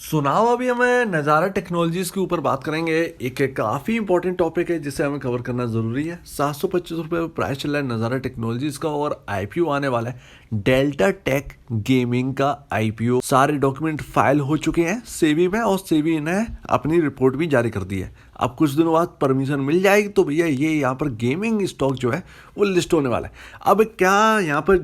सुनाओ, अभी हमें नज़ारा टेक्नोलॉजीज़ के ऊपर बात करेंगे। एक काफ़ी इंपॉर्टेंट टॉपिक है जिसे हमें कवर करना ज़रूरी है। 725 रुपये प्राइस चल रहा है नज़ारा टेक्नोलॉजीज़ का और आईपीओ आने वाला है। डेल्टा टेक गेमिंग का आईपीओ, सारे डॉक्यूमेंट फाइल हो चुके हैं सेबी में और सेबी ने अपनी रिपोर्ट भी जारी कर दी है। अब कुछ दिनों बाद परमिशन मिल जाएगी तो भैया ये यहाँ पर गेमिंग स्टॉक जो है वो लिस्ट होने वाला है। अब क्या यहाँ पर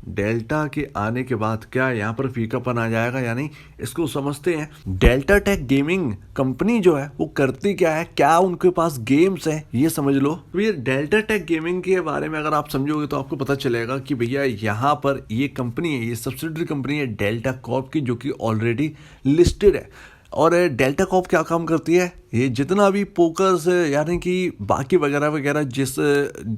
डेल्टा के आने के बाद क्या यहाँ पर फीकापन आ जाएगा या नहीं, इसको समझते हैं। डेल्टा टेक गेमिंग कंपनी जो है वो करती क्या है, क्या उनके पास गेम्स हैं, ये समझ लो। तो ये डेल्टा टेक गेमिंग के बारे में अगर आप समझोगे तो आपको पता चलेगा कि भैया यहाँ पर ये कंपनी है, ये सब्सिडरी कंपनी है डेल्टा कॉर्प की, जो कि ऑलरेडी लिस्टेड है। और डेल्टा कॉर्प क्या काम करती है, ये जितना भी पोकर्स यानी कि बाकी वगैरह वगैरह जिस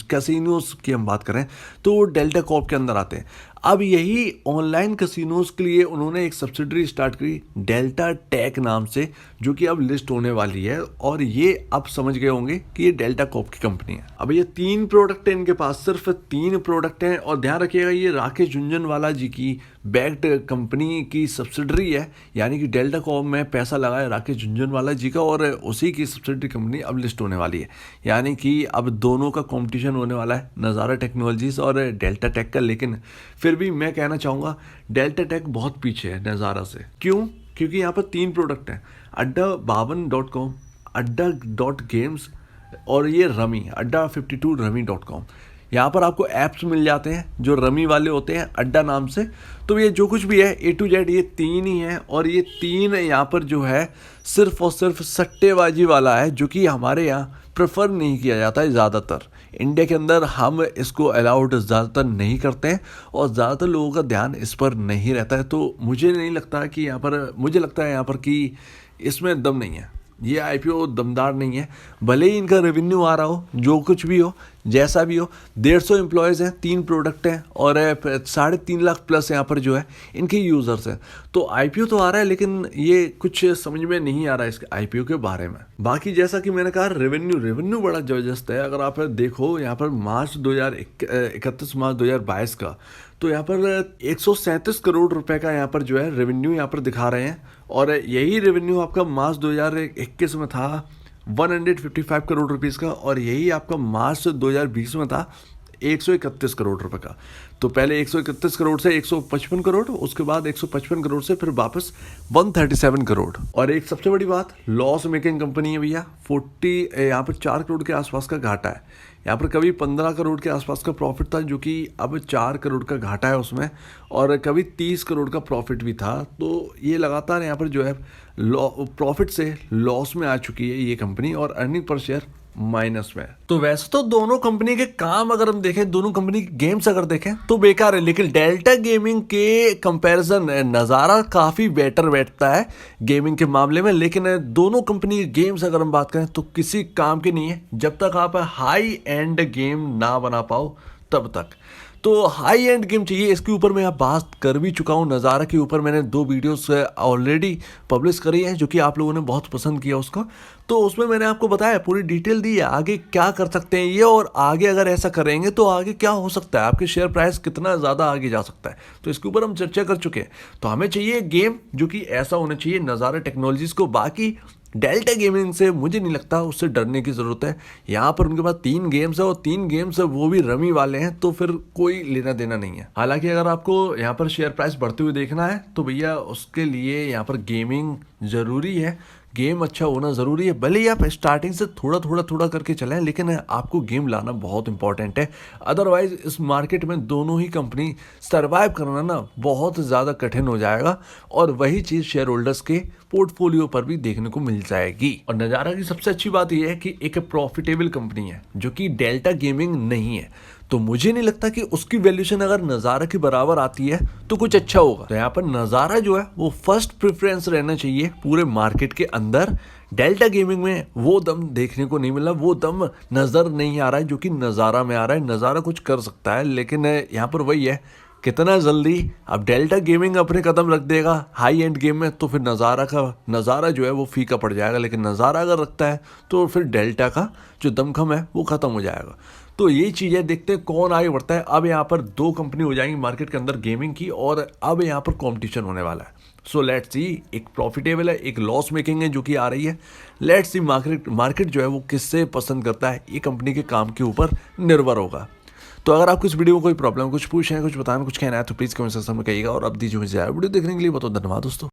कैसीनोस की हम बात करें तो डेल्टा कॉर्प के अंदर आते हैं। अब यही ऑनलाइन कैसीनोस के लिए उन्होंने एक सब्सिडरी स्टार्ट करी डेल्टा टेक नाम से, जो कि अब लिस्ट होने वाली है। और ये अब समझ गए होंगे कि ये डेल्टा कॉर्प की कंपनी है। अब ये 3 प्रोडक्ट है इनके पास, सिर्फ 3 प्रोडक्ट हैं। और ध्यान रखिएगा ये राकेश झुनझुनवाला जी की बैक्ड कंपनी की सब्सिडरी है, यानी कि डेल्टा कॉर्प में पैसा लगा है राकेश झुनझुनवाला जी का और उसी की सब्सिडरी कंपनी अब लिस्ट होने वाली है। यानी कि अब दोनों का कंपटीशन होने वाला है, नज़ारा टेक्नोलॉजीज और डेल्टा टेक का। लेकिन फिर भी मैं कहना चाहूँगा डेल्टा टेक बहुत पीछे है नज़ारा से। क्यों? क्योंकि यहाँ पर 3 प्रोडक्ट हैं, adda52.com, adda.games और ये रमी, adda52rumi.com। यहाँ पर आपको ऐप्स मिल जाते हैं जो रमी वाले होते हैं अड्डा नाम से। तो ये जो कुछ भी है A to Z ये 3 ही हैं। और ये 3 यहाँ पर जो है सिर्फ और सिर्फ सट्टेबाजी वाला है, जो कि हमारे यहाँ प्रेफर नहीं किया जाता है। ज़्यादातर इंडिया के अंदर हम इसको अलाउड ज़्यादातर नहीं करते हैं और ज़्यादातर लोगों का ध्यान इस पर नहीं रहता है। तो मुझे नहीं लगता कि यहाँ पर, मुझे लगता है यहाँ पर कि इसमें दम नहीं है, ये आईपीओ दमदार नहीं है। भले ही इनका रेवेन्यू आ रहा हो, जो कुछ भी हो, जैसा भी हो। 150 एम्प्लॉयज़ हैं, 3 प्रोडक्ट हैं और 3.5 लाख प्लस यहाँ पर जो है इनके यूज़र्स हैं। तो आईपीओ तो आ रहा है, लेकिन ये कुछ समझ में नहीं आ रहा है इसके आईपीओ के बारे में। बाकी जैसा कि मैंने कहा रेवेन्यू बड़ा ज़बरदस्त है। अगर आप देखो यहाँ पर 31 मार्च 2022 का, तो यहाँ पर 137 करोड़ रुपए का यहाँ पर जो है रेवेन्यू यहाँ पर दिखा रहे हैं। और यही रेवेन्यू आपका मार्च 2021 में था 155 करोड़ रुपीज़ का, और यही आपका मार्च 2020 में था 131 करोड़ रुपए का। तो पहले 131 करोड़ से 155 करोड़, उसके बाद 155 करोड़ से फिर वापस 137 करोड़। और एक सबसे बड़ी बात, लॉस मेकिंग कंपनी है भैया। 40 यहाँ पर 4 करोड़ के आसपास का घाटा है। यहाँ पर कभी 15 करोड़ के आसपास का प्रॉफिट था, जो कि अब 4 करोड़ का घाटा है उसमें, और कभी 30 करोड़ का प्रॉफिट भी था। तो ये लगातार यहाँ पर जो है प्रॉफिट से लॉस में आ चुकी है ये कंपनी, और अर्निंग पर शेयर माइनस में। तो वैसे तो दोनों कंपनी के काम अगर हम देखें, दोनों कंपनी के गेम्स अगर देखें तो बेकार है, लेकिन डेल्टा गेमिंग के कंपैरिजन नज़ारा काफ़ी बेटर बैठता है गेमिंग के मामले में। लेकिन दोनों कंपनी के गेम्स अगर हम बात करें तो किसी काम के नहीं है जब तक आप हाई एंड गेम ना बना पाओ तब तक। तो हाई एंड गेम चाहिए, इसके ऊपर मैं बात कर भी चुका हूँ। नज़ारा के ऊपर मैंने 2 वीडियोस ऑलरेडी पब्लिश करी हैं, जो कि आप लोगों ने बहुत पसंद किया उसको। तो उसमें मैंने आपको बताया, पूरी डिटेल दी है आगे क्या कर सकते हैं ये, और आगे अगर ऐसा करेंगे तो आगे क्या हो सकता है, आपके शेयर प्राइस कितना ज़्यादा आगे जा सकता है। तो इसके ऊपर हम चर्चा कर चुके हैं। तो हमें चाहिए गेम जो कि ऐसा होना चाहिए नज़ारा टेक्नोलॉजीज़ को। बाकी डेल्टा गेमिंग से मुझे नहीं लगता उससे डरने की ज़रूरत है। यहाँ पर उनके पास 3 गेम्स है, और 3 गेम्स है वो भी रमी वाले हैं, तो फिर कोई लेना देना नहीं है। हालांकि अगर आपको यहाँ पर शेयर प्राइस बढ़ते हुए देखना है तो भैया उसके लिए यहाँ पर गेमिंग ज़रूरी है, गेम अच्छा होना ज़रूरी है। भले ही आप स्टार्टिंग से थोड़ा करके चलें, लेकिन आपको गेम लाना बहुत इंपॉर्टेंट है। अदरवाइज इस मार्केट में दोनों ही कंपनी सरवाइव करना ना बहुत ज़्यादा कठिन हो जाएगा, और वही चीज़ शेयर होल्डर्स के पोर्टफोलियो पर भी देखने को मिल जाएगी। और नज़ारा की सबसे अच्छी बात यह है कि एक प्रॉफिटेबल कंपनी है, जो कि डेल्टा गेमिंग नहीं है। तो मुझे नहीं लगता कि उसकी वैल्यूएशन अगर नज़ारा के बराबर आती है तो कुछ अच्छा होगा। तो यहाँ पर नज़ारा जो है वो फर्स्ट प्रेफरेंस रहना चाहिए पूरे मार्केट के अंदर। डेल्टा गेमिंग में वो दम देखने को नहीं मिला, वो दम नज़र नहीं आ रहा है जो कि नज़ारा में आ रहा है। नज़ारा कुछ कर सकता है, लेकिन यहाँ पर वही है, कितना जल्दी अब डेल्टा गेमिंग अपने कदम रख देगा हाई एंड गेम में, तो फिर नज़ारा जो है वो फीका पड़ जाएगा। लेकिन नज़ारा अगर रखता है तो फिर डेल्टा का जो दमखम है वो ख़त्म हो जाएगा। तो ये चीज़ें देखते हैं कौन आगे बढ़ता है। अब यहाँ पर 2 कंपनी हो जाएंगी मार्केट के अंदर गेमिंग की, और अब यहाँ पर कंपटीशन होने वाला है। सो लेट्स सी, एक प्रॉफिटेबल है, एक लॉस मेकिंग है जो कि आ रही है। लेट्स सी मार्केट जो है वो किससे पसंद करता है, ये कंपनी के काम के ऊपर निर्भर होगा। तो अगर आपको इस वीडियो में कोई प्रॉब्लम, कुछ पूछना है, कुछ बताना, कुछ कहना है तो प्लीज़ कमेंट सेक्शन में कहिएगा। और अब दीजिए मुझे वीडियो देखने के लिए बहुत धन्यवाद दोस्तों।